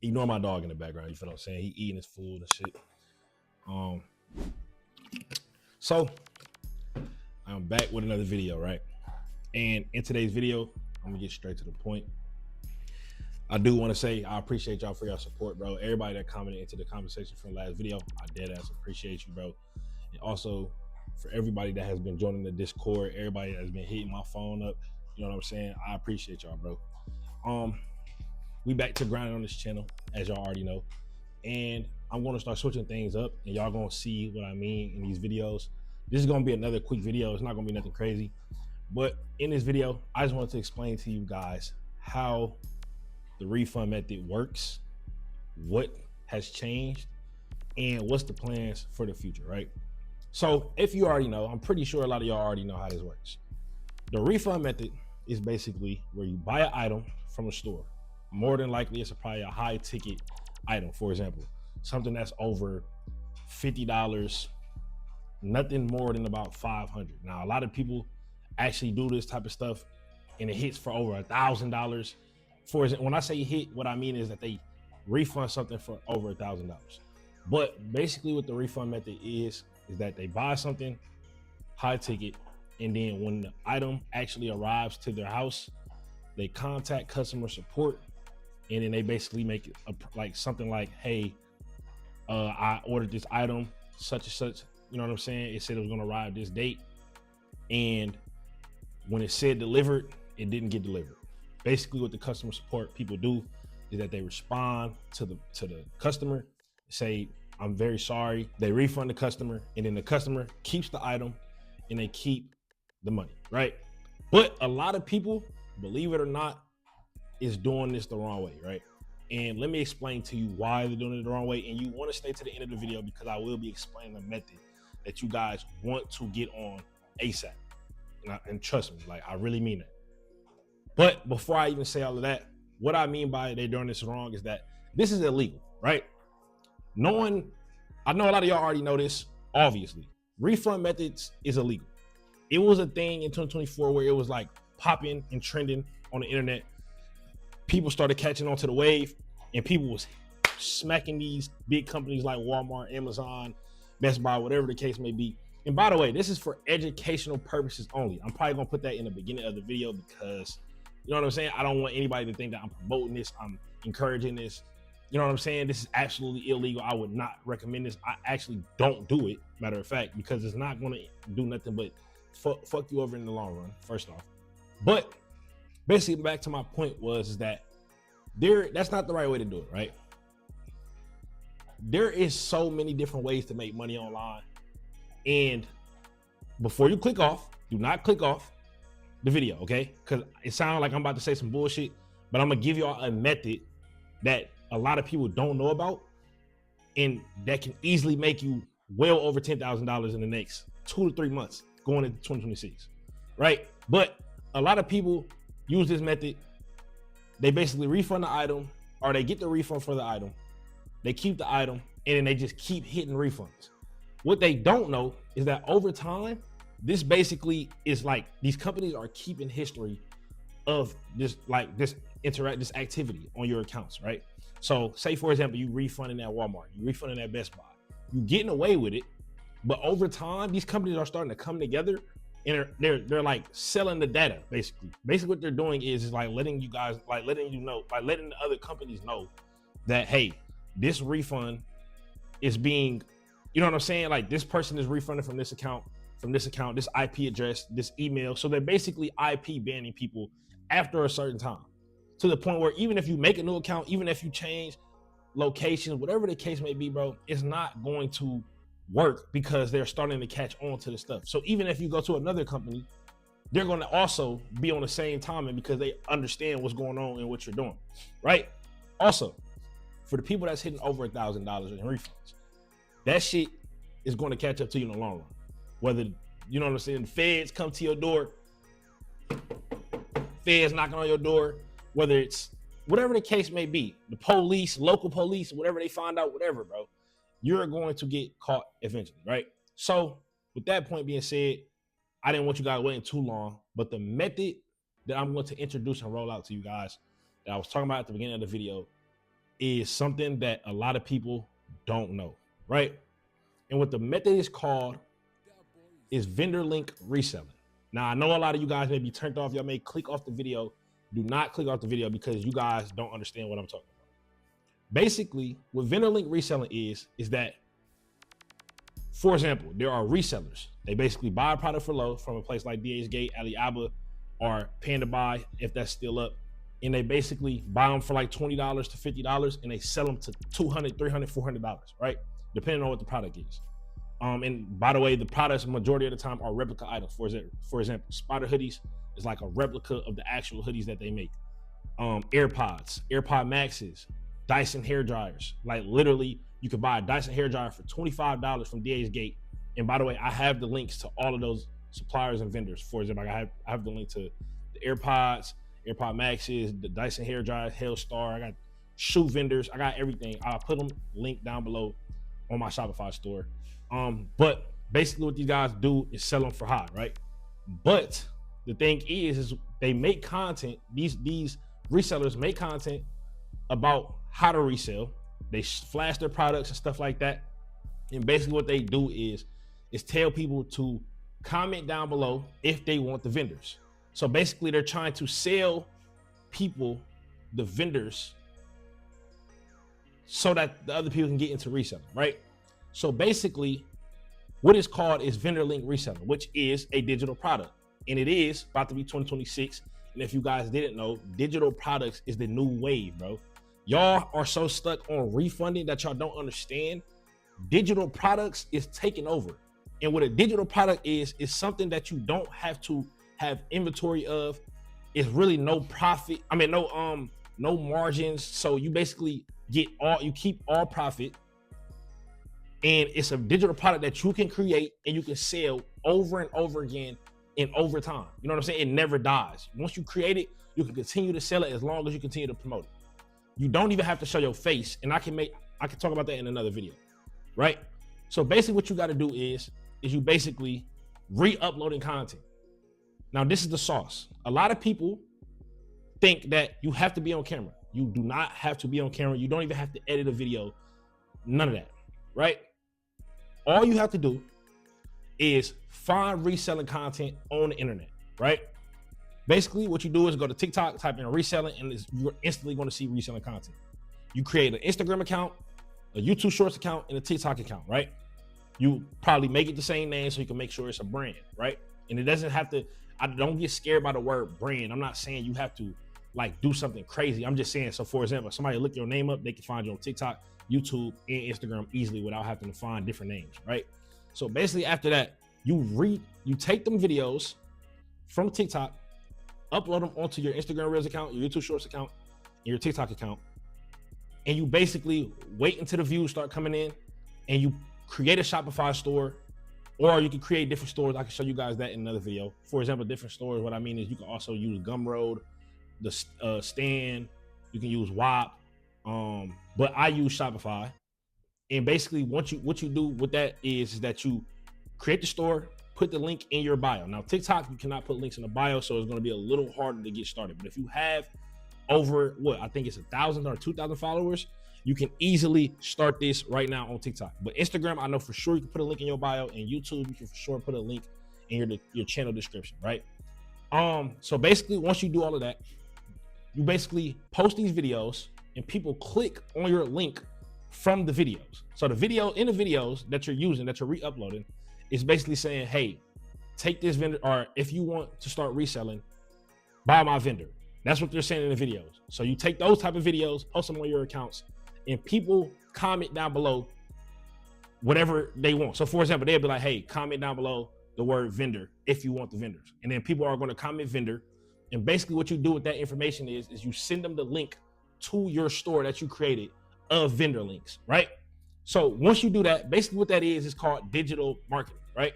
Ignore my dog in the background. You feel what I'm saying? He eating his food and shit. Um, so I'm back with another video, right? And in today's video, I'm gonna get straight to the point. I do want to say I appreciate y'all for your support, bro. Everybody that commented into the conversation from the last video, I dead ass appreciate you, bro. And also for everybody that has been joining the Discord, everybody that's been hitting my phone up, you know what I'm saying? I appreciate y'all, bro. We back to grinding on this channel, as y'all already know. And I'm gonna start switching things up, and y'all gonna see what I mean in these videos. This is gonna be another quick video. It's not gonna be nothing crazy. But in this video, I just wanted to explain to you guys how the refund method works, what has changed, and what's the plans for the future, right? So if you already know, I'm pretty sure a lot of y'all already know how this works. The refund method is basically where you buy an item from a store. More than likely, it's probably a high ticket item. For example, something that's over $50, nothing more than about $500. Now, a lot of people actually do this type of stuff and it hits for over $1,000. For example, when I say hit, what I mean is that they refund something for over $1,000. But basically what the refund method is that they buy something high ticket, and then when the item actually arrives to their house, they contact customer support, and then they basically make it like something like, hey, I ordered this item, such and such, you know what I'm saying? It said it was gonna arrive this date, and when it said delivered, it didn't get delivered. Basically what the customer support people do is that they respond to the customer, say, I'm very sorry. They refund the customer, and then the customer keeps the item and they keep the money, right? But a lot of people, believe it or not, is doing this the wrong way, right? And let me explain to you why they're doing it the wrong way. And you want to stay to the end of the video because I will be explaining the method that you guys want to get on ASAP. And trust me, like I really mean that. But before I even say all of that, what I mean by they're doing this wrong is that this is illegal, right? I know a lot of y'all already know this, obviously. Refund methods is illegal. It was a thing in 2024 where it was like popping and trending on the internet. People started catching on to the wave, and people was smacking these big companies like Walmart, Amazon, Best Buy, whatever the case may be. And by the way, this is for educational purposes only. I'm probably gonna put that in the beginning of the video because, you know what I'm saying? I don't want anybody to think that I'm promoting this, I'm encouraging this. You know what I'm saying? This is absolutely illegal. I would not recommend this. I actually don't do it, matter of fact, because it's not gonna do nothing but fuck you over in the long run, first off. But basically, back to my point was that that's not the right way to do it, right? There is so many different ways to make money online. And before you click off, do not click off the video, okay? Because it sounds like I'm about to say some bullshit, but I'm gonna give y'all a method that a lot of people don't know about, and that can easily make you well over $10,000 in the next 2 to 3 months going into 2026, right? But a lot of people use this method. They basically refund the item, or they get the refund for the item, they keep the item, and then they just keep hitting refunds. What they don't know is that over time, this basically is like these companies are keeping history of this, like this activity on your accounts, right? So say for example, you refunding at Walmart, you refunding at Best Buy, you getting away with it, but over time, these companies are starting to come together, and they're like selling the data. Basically what they're doing is like letting you guys, like letting you know, like letting the other companies know that, hey, this refund is being, you know what I'm saying? Like this person is refunded from this account, this IP address, this email. So they're basically IP banning people after a certain time, to the point where even if you make a new account, even if you change locations, whatever the case may be, bro, it's not going to work because they're starting to catch on to the stuff. So even if you go to another company, they're going to also be on the same timing because they understand what's going on and what you're doing, right? Also, for the people that's hitting over $1,000 in refunds, that shit is going to catch up to you in the long run. Whether, you know what I'm saying, feds come to your door, feds knocking on your door, whether it's whatever the case may be, the police, local police, whatever they find out, whatever, bro, you're going to get caught eventually, right? So with that point being said, I didn't want you guys waiting too long, but the method that I'm going to introduce and roll out to you guys that I was talking about at the beginning of the video is something that a lot of people don't know, right? And what the method is called is vendor link reselling. Now, I know a lot of you guys may be turned off. Y'all may click off the video. Do not click off the video because you guys don't understand what I'm talking about. Basically, what vendor link reselling is that, for example, there are resellers. They basically buy a product for low from a place like DHgate, Alibaba, or Panda Buy, if that's still up. And they basically buy them for like $20 to $50 and they sell them to $200, $300, $400, right? Depending on what the product is. And by the way, the products majority of the time are replica items. For example, Spider hoodies is like a replica of the actual hoodies that they make. AirPods, AirPod Maxes, Dyson hair dryers. Like literally, you could buy a Dyson hair dryer for $25 from DHgate. And by the way, I have the links to all of those suppliers and vendors. For example, I have the link to the AirPods, AirPod Maxes, the Dyson hair dryers, Hellstar. I got shoe vendors. I got everything. I'll put them linked down below on my Shopify store. But basically what these guys do is sell them for high, right? But the thing is they make content. These resellers make content about how to resell. They flash their products and stuff like that. And basically what they do is tell people to comment down below if they want the vendors. So basically they're trying to sell people the vendors so that the other people can get into reselling, right? So basically what it's called is vendor link reselling, which is a digital product. And it is about to be 2026. And if you guys didn't know, digital products is the new wave, bro. Y'all are so stuck on refunding that y'all don't understand. Digital products is taking over. And what a digital product is something that you don't have to have inventory of. It's really no profit. I mean, no margins. So you basically you keep all profit. And it's a digital product that you can create and you can sell over and over again and over time. You know what I'm saying? It never dies. Once you create it, you can continue to sell it as long as you continue to promote it. You don't even have to show your face. And I can talk about that in another video, right? So basically what you got to do is you basically re-uploading content. Now this is the sauce. A lot of people think that you have to be on camera. You do not have to be on camera. You don't even have to edit a video. None of that, right? All you have to do is find reselling content on the internet, right? Basically, what you do is go to TikTok, type in reselling, and you're instantly going to see reselling content. You create an Instagram account, a YouTube Shorts account, and a TikTok account, right? You probably make it the same name so you can make sure it's a brand, right? And it doesn't have to, I don't get scared by the word brand. I'm not saying you have to like do something crazy. I'm just saying, so for example, if somebody look your name up, they can find you on TikTok, YouTube, and Instagram easily without having to find different names, right? So basically after that, you take them videos from TikTok, upload them onto your Instagram Reels account, your YouTube Shorts account, and your TikTok account. And you basically wait until the views start coming in and you create a Shopify store, or you can create different stores. I can show you guys that in another video. For example, different stores, what I mean is you can also use Gumroad, the Stan, you can use WAP, but I use Shopify. And basically what you do with that is that you create the store, put the link in your bio. Now TikTok, you cannot put links in the bio, so it's going to be a little harder to get started. But if you have over I think it's 1,000 or 2,000 followers, you can easily start this right now on TikTok. But Instagram, I know for sure you can put a link in your bio, and YouTube, you can for sure put a link in your channel description, right? So basically once you do all of that, you basically post these videos and people click on your link from the videos. So in the videos that you're using, that you're re-uploading, is basically saying, hey, take this vendor, or if you want to start reselling, buy my vendor. That's what they're saying in the videos. So you take those type of videos, post them on your accounts, and people comment down below whatever they want. So for example, they'll be like, hey, comment down below the word vendor if you want the vendors. And then people are going to comment vendor. And basically what you do with that information is you send them the link to your store that you created of vendor links, right? So once you do that, basically what that is called digital marketing, right?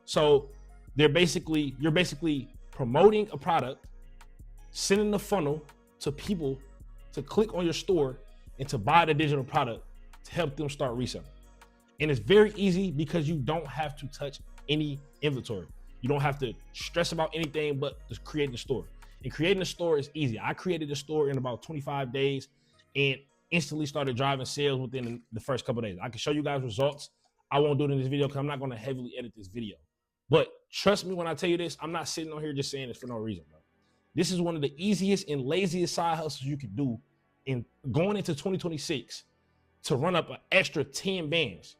So you're basically promoting a product, sending the funnel to people to click on your store and to buy the digital product to help them start reselling. And it's very easy because you don't have to touch any inventory. You don't have to stress about anything but just creating a store. And creating a store is easy. I created a store in about 25 days, and instantly started driving sales within the first couple of days. I can show you guys results. I won't do it in this video because I'm not going to heavily edit this video. But trust me when I tell you this, I'm not sitting on here just saying this for no reason, bro. This is one of the easiest and laziest side hustles you can do in going into 2026 to run up an extra 10 bands.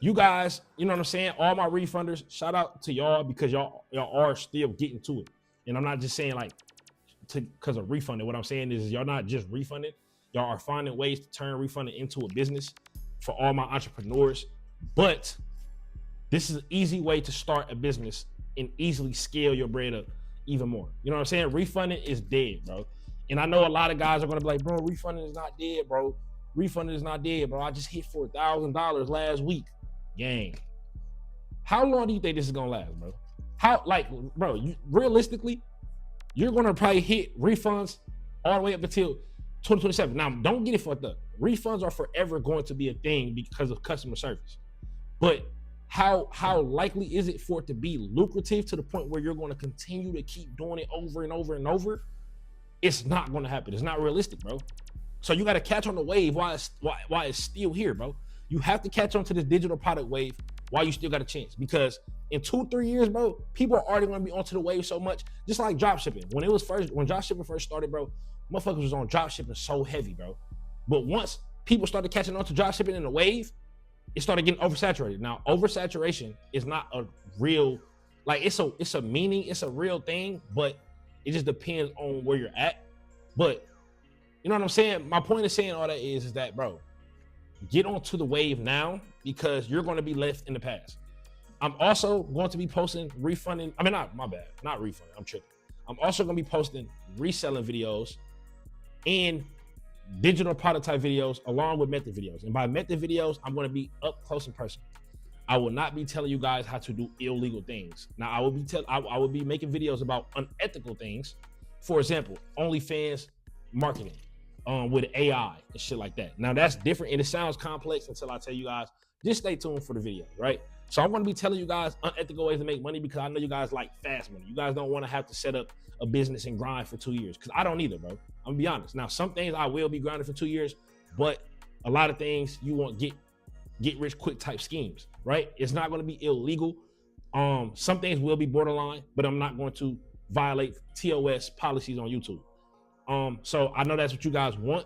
You guys, you know what I'm saying? All my refunders, shout out to y'all because y'all are still getting to it. And I'm not just saying like because of refunding. What I'm saying is y'all not just refunding. Y'all are finding ways to turn refunding into a business for all my entrepreneurs. But this is an easy way to start a business and easily scale your bread up even more. You know what I'm saying? Refunding is dead, bro. And I know a lot of guys are gonna be like, bro, refunding is not dead, bro. Refunding is not dead, bro. I just hit $4,000 last week. Gang. How long do you think this is gonna last, bro? Bro, realistically, you're gonna probably hit refunds all the way up until 2027. Now, don't get it fucked up. Refunds are forever going to be a thing because of customer service. But how likely is it for it to be lucrative to the point where you're going to continue to keep doing it over and over and over? It's not going to happen. It's not realistic, bro. So you got to catch on the wave while it's still here, bro. You have to catch on to this digital product wave while you still got a chance, because in 2-3 years, bro, people are already going to be onto the wave so much. Just like drop shipping. When drop shipping first started, bro, motherfuckers was on drop shipping so heavy, bro. But once people started catching on to drop shipping in the wave, it started getting oversaturated. Now, oversaturation is not a real, like it's a meaning, it's a real thing, but it just depends on where you're at. But you know what I'm saying? My point of saying all that is that, bro, get onto the wave now because you're going to be left in the past. I'm also going to be posting refunding. I mean, not refunding. I'm tripping. I'm also going to be posting reselling videos and digital product type videos along with method videos. And by method videos, I'm going to be up close and personal. I will not be telling you guys how to do illegal things. Now, I will be making videos about unethical things. For example, OnlyFans marketing with AI and shit like that. Now, that's different and it sounds complex until I tell you guys. Just stay tuned for the video, right? So I'm going to be telling you guys unethical ways to make money because I know you guys like fast money. You guys don't want to have to set up a business and grind for 2 years, because I don't either, bro. I'm gonna be honest. Now, some things I will be grinding for 2 years, but a lot of things you want get rich quick type schemes, right? It's not going to be illegal. Some things will be borderline, but I'm not going to violate TOS policies on YouTube. So I know that's what you guys want.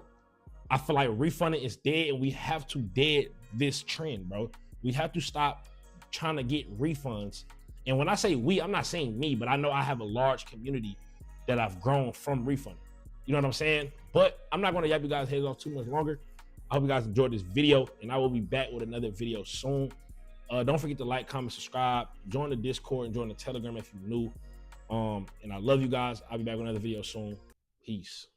I feel like refunding is dead, and we have to dead this trend, bro. We have to stop trying to get refunds. And when I say we, I'm not saying me, but I know I have a large community that I've grown from refunding. You know what I'm saying? But I'm not going to yap you guys' heads off too much longer. I hope you guys enjoyed this video, and I will be back with another video soon. Don't forget to like, comment, subscribe, join the Discord, and join the Telegram if you're new. And I love you guys. I'll be back with another video soon. Peace.